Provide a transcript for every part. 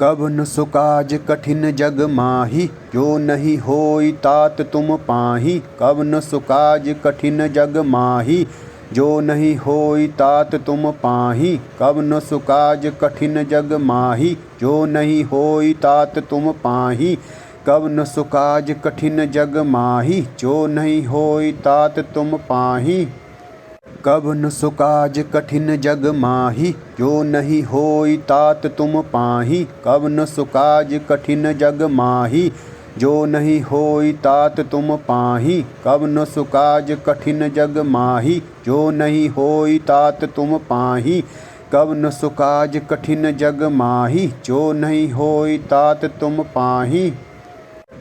कब न सुकाज कठिन जग माही, जो नहीं होई तात तुम पाही। कब न सुकाज कठिन जग माही, जो नहीं होई तात तुम पाही। कब न सुकाज कठिन जग माही, जो नहीं होई तात तुम पाही। कब न सुकाज कठिन जग माही, जो नहीं होई तात तुम पाही। कब न सुकाज कठिन जग माही, जो नहीं होई तात तुम पाही। कब न सुकाज कठिन जग माही, जो नहीं होई तात तुम पाही। कब न सुकाज कठिन जग माही, जो नहीं होई तात तुम पाही। कब न सुकाज कठिन जग माही, जो नहीं होई तात तुम पाही।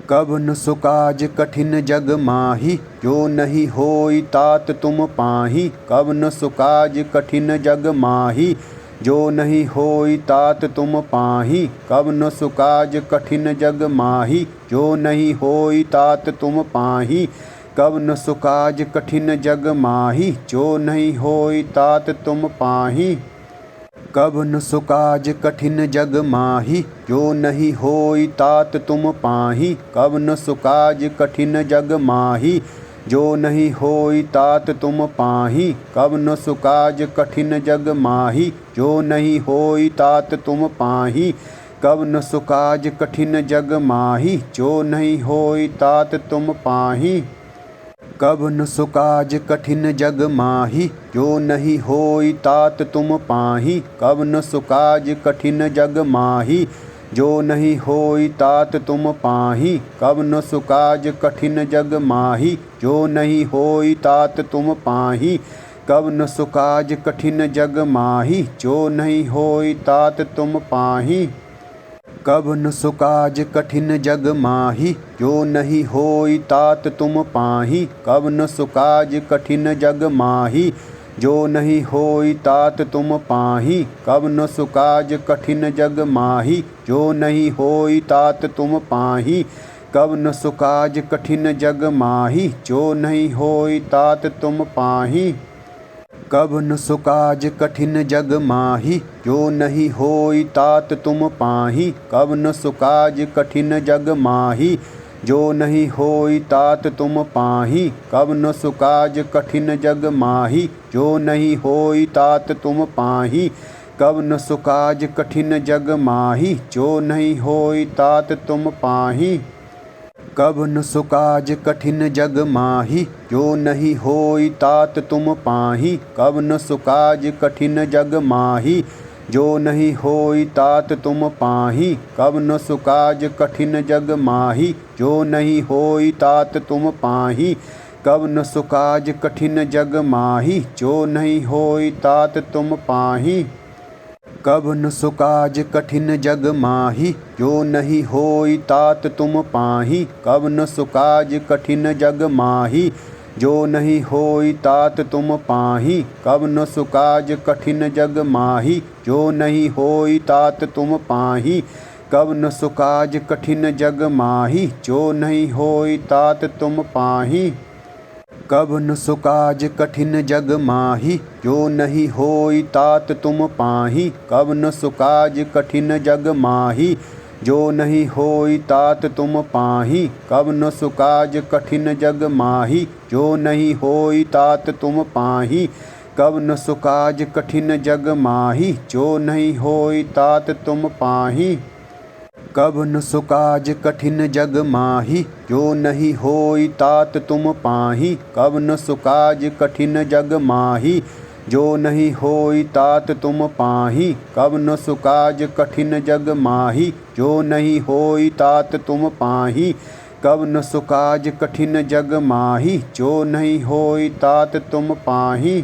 कब न सुकाज कठिन जग माही, जो नहीं होई तात तुम पाही। कब न सुकाज कठिन जग माही, जो नहीं होई तात तुम पाही। कब न सुकाज कठिन जग माही, जो नहीं होई तात तुम पाही। कब न सुकाज कठिन जग माही, जो नहीं होई तात तुम पाही। कब न सुकाज कठिन जग माही, जो नहीं होई तात तुम पाही। कब न सुकाज कठिन जग माही, जो नहीं होई तात तुम पाही। कब न सुकाज कठिन जग माही, जो नहीं होई तात तुम पाही। कब न सुकाज कठिन जग माही, जो नहीं होई तात तुम पाही। कब न सुकाज कठिन जग माही, जो नहीं होई तात तुम पाही। कब न सुकाज कठिन जग माही, जो नहीं होई तात तुम पाही। कब न सुकाज कठिन जग माही, जो नहीं होई तात तुम पाही। कब न सुकाज कठिन जग माही, जो नहीं होई तात तुम पाही। कब न सुकाज कठिन जग माही, जो नहीं होई तात तुम पाही। कब न सुकाज कठिन जग माही, जो नहीं होई तात तुम पाही। कब न सुकाज कठिन जग माही, जो नहीं होई तात तुम पाही। कब न सुकाज कठिन जग माही, जो नहीं होई तात तुम पाही। कब न सुकाज कठिन जग माही, जो नहीं होई तात तुम पाही। कब न सुकाज कठिन जग माही, जो नहीं होई तात तुम पाही। कब न सुकाज कठिन जग माही, जो नहीं होई तात तुम पाही। कब न सुकाज कठिन जग माही, जो नहीं होई तात तुम पाही। कब न सुकाज कठिन जग माही, जो नहीं होई तात तुम पाही। कब न सुकाज कठिन जग माही, जो नहीं होई तात तुम पाही। कब न सुकाज कठिन जग माही, जो नहीं होई तात तुम पाही। कब न सुकाज कठिन जग माही, जो नहीं होई तात तुम पाही। कब न सुकाज कठिन जग माही, जो नहीं होई तात तुम पाही। कब न सुकाज कठिन जग माही, जो नहीं होई तात तुम पाही। कब न सुकाज कठिन जग माही, जो नहीं होई तात तुम पाही। कब न सुकाज कठिन जग माही, जो नहीं होई तात तुम पाही। कब न सुकाज कठिन जग माही, जो नहीं होई तात तुम पाही। कब न सुकाज कठिन जग माही, जो नहीं होई तात तुम पाही। कब न सुकाज कठिन जग माही, जो नहीं होई तात तुम पाही। कब न सुकाज कठिन जग माही, जो नहीं होई तात तुम पाही। कब न सुकाज कठिन जग माही, जो नहीं होई तात तुम पाही। कब न सुकाज कठिन जग माही, जो नहीं होई तात तुम पाही। कब न सुकाज कठिन जग माही, जो नहीं होई तात तुम पाही। कब न सुकाज कठिन जग माही, जो नहीं होई तात तुम पाही।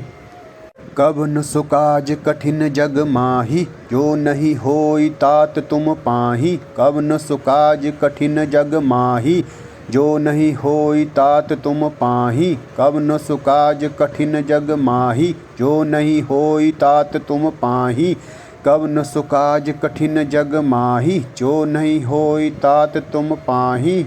कब न सुकाज कठिन जग माही, जो नहीं होई तात तुम पाही। कब न सुकाज कठिन जग माही, जो नहीं होई तात तुम पाही। कब न सुकाज कठिन जग माही, जो नहीं होई तात तुम पाही। कब न सुकाज कठिन जग माही, जो नहीं होई तात तुम पाही।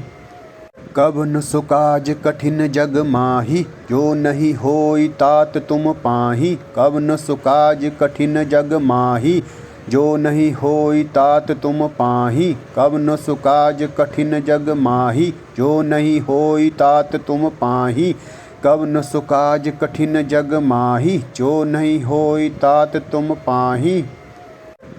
कब न सुकाज कठिन जग माही, जो नहीं होई तात तुम पाही। कब न सुकाज कठिन जग माही, जो नहीं होई तात तुम पाही। कब न सुकाज कठिन जग माही, जो नहीं होई तात तुम पाही। कब न सुकाज कठिन जग माही, जो नहीं होई तात तुम पाही।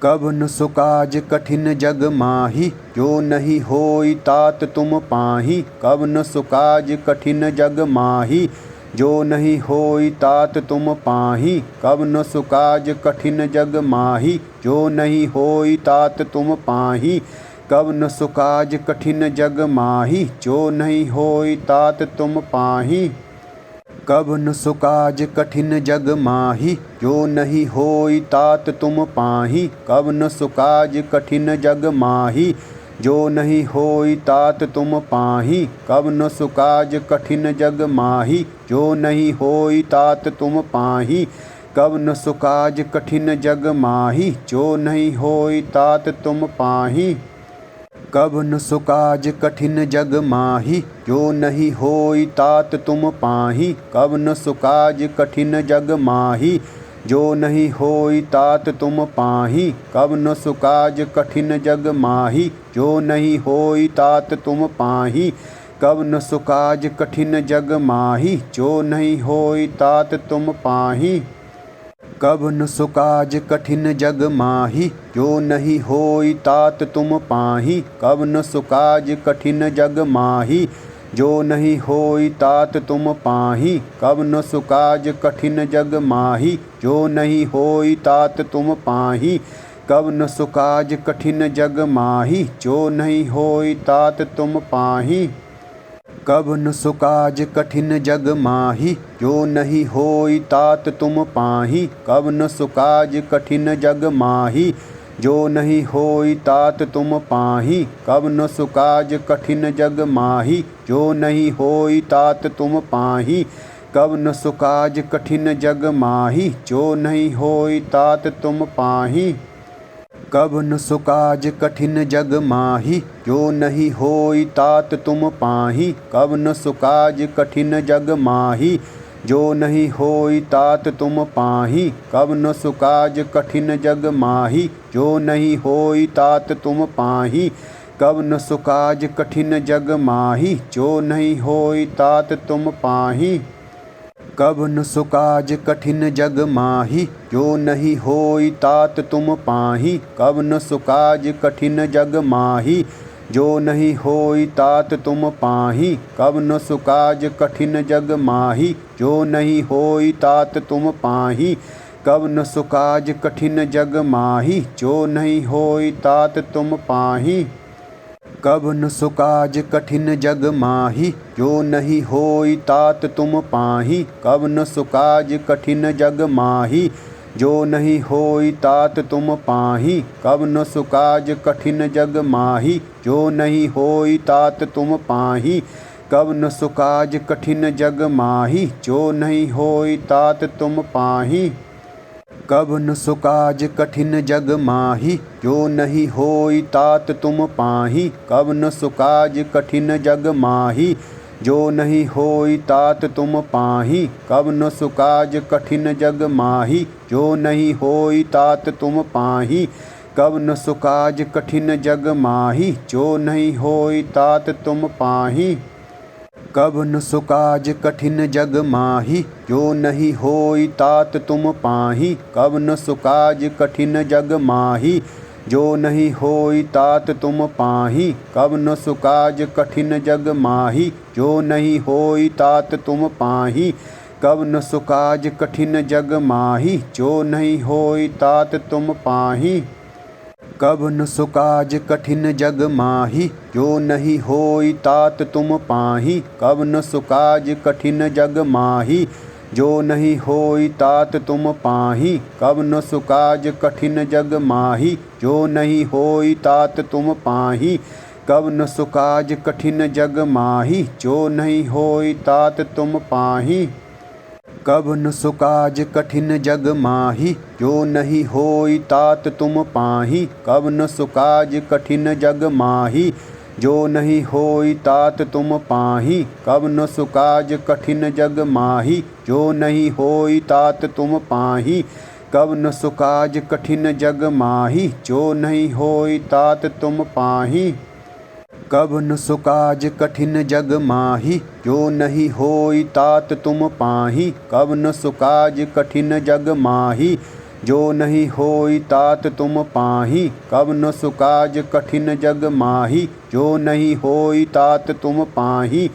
कब न सुकाज कठिन जग माही, जो नहीं होई तात तुम पाही। कब न सुकाज कठिन जग माही, जो नहीं होई तात तुम पाही। कब न सुकाज कठिन जग माही, जो नहीं होई तात तुम पाही। कब न सुकाज कठिन जग माही, जो नहीं होई तात तुम पाही। कब न सुकाज कठिन जग माही, जो नहीं होई तात तुम पाही। कब न सुकाज कठिन जग माही, जो नहीं होई तात तुम पाही। कब न सुकाज कठिन जग माही, जो नहीं होई तात तुम पाही। कब न सुकाज कठिन जग माही, जो नहीं होई तात तुम पाही। कब न सुकाज कठिन जग माही, जो नहीं होई तात तुम पाही। कब न सुकाज कठिन जग माही, जो नहीं होई तात तुम पाही। कब न सुकाज कठिन जग माही, जो नहीं होई तात तुम पाही। कब न सुकाज कठिन जग माही, जो नहीं होई तात तुम पाही। कब न सुकाज कठिन जग माही, जो नहीं होई तात तुम पाही। कब न सुकाज कठिन जग माही, जो नहीं होई तात तुम पाही। कब न सुकाज कठिन जग माही, जो नहीं होई तात तुम पाही। कब न सुकाज कठिन जग माही, जो नहीं होई तात तुम पाही। कब न सुकाज कठिन जग माही, जो नहीं होई तात तुम पाही। कब न सुकाज कठिन जग माही, जो नहीं होई तात तुम पाही। कब न सुकाज कठिन जग माही, जो नहीं होई तात तुम पाही। कब न सुकाज कठिन जग माही, जो नहीं होई तात तुम पाही। कब न सुकाज कठिन जग माही, जो नहीं होई तात तुम पाही। कब न सुकाज कठिन जग माही, जो नहीं होई तात तुम पाही। कब न सुकाज कठिन जग माही, जो नहीं होई तात तुम पाही। कब न सुकाज कठिन जग माही, जो नहीं होई तात तुम पाही। कब न सुकाज कठिन जग माही, जो नहीं होई तात तुम पाही। कब न सुकाज कठिन जग माही, जो नहीं होई तात तुम पाही। कब न सुकाज कठिन जग माही, जो नहीं होई तात तुम पाही। कब न सुकाज कठिन जग माही, जो नहीं होई तात तुम पाही। कब न सुकाज कठिन जग माही, जो नहीं होई तात तुम पाही। कब न सुकाज कठिन जग माही, जो नहीं होई तात तुम पाही। कब न सुकाज कठिन जग माही, जो नहीं होई तात तुम पाही। कब न सुकाज कठिन जग माही, जो नहीं होई तात तुम पाही। कब न सुकाज कठिन जग माही, जो नहीं होई तात तुम पाही। कब न सुकाज कठिन जग माही, जो नहीं होई तात तुम पाही। कब न सुकाज कठिन जग माही, जो नहीं होई तात तुम पाही। कब न सुकाज कठिन जग माही, जो नहीं होई तात तुम पाही। कब न सुकाज कठिन जग माही, जो नहीं होई तात तुम पाही। कब न सुकाज कठिन जग माही, जो नहीं होई तात तुम पाही। कब न सुकाज कठिन जग माही, जो नहीं होई तात तुम पाही। कब न सुकाज कठिन जग माही, जो नहीं होई तात तुम पाही। कब न सुकाज कठिन जग माही, जो नहीं होई तात तुम पाही। कब न सुकाज कठिन जग माही, जो नहीं होई तात तुम पाही। कब न सुकाज कठिन जग माही, जो नहीं होई तात तुम पाही। कब न सुकाज कठिन जग माही, जो नहीं होई तात तुम पाही। कब न सुकाज कठिन जग माही, जो नहीं होई तात तुम पाही। कब न सुकाज कठिन जग माही, जो नहीं होई तात तुम पाही। कब न सुकाज कठिन जग माही, जो नहीं होई तात तुम पाही। कब न सुकाज कठिन जग माही, जो नहीं होई तात तुम पाही। कब न सुकाज कठिन जग माही, जो नहीं होई तात तुम पाही। कब न सुकाज कठिन जग माही, जो नहीं होई तात तुम पाही। कब न सुकाज कठिन जग माही, जो नहीं होई तात तुम पाही।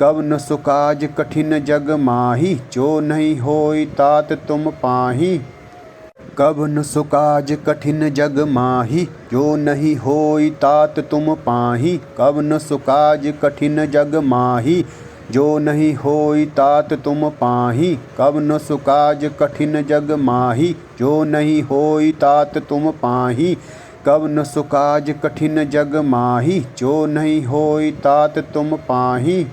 कब न सुकाज कठिन जग माही, जो नहीं होई तात तुम पाही। कब न सुकाज कठिन जग माही, जो नहीं होई तात तुम पाही। कब न सुकाज कठिन जग माही, जो नहीं होई तात तुम पाही। कब न सुकाज कठिन जग माही, जो नहीं होई तात तुम पाही। कब न सुकाज कठिन जग माही, जो नहीं होई तात तुम पाही।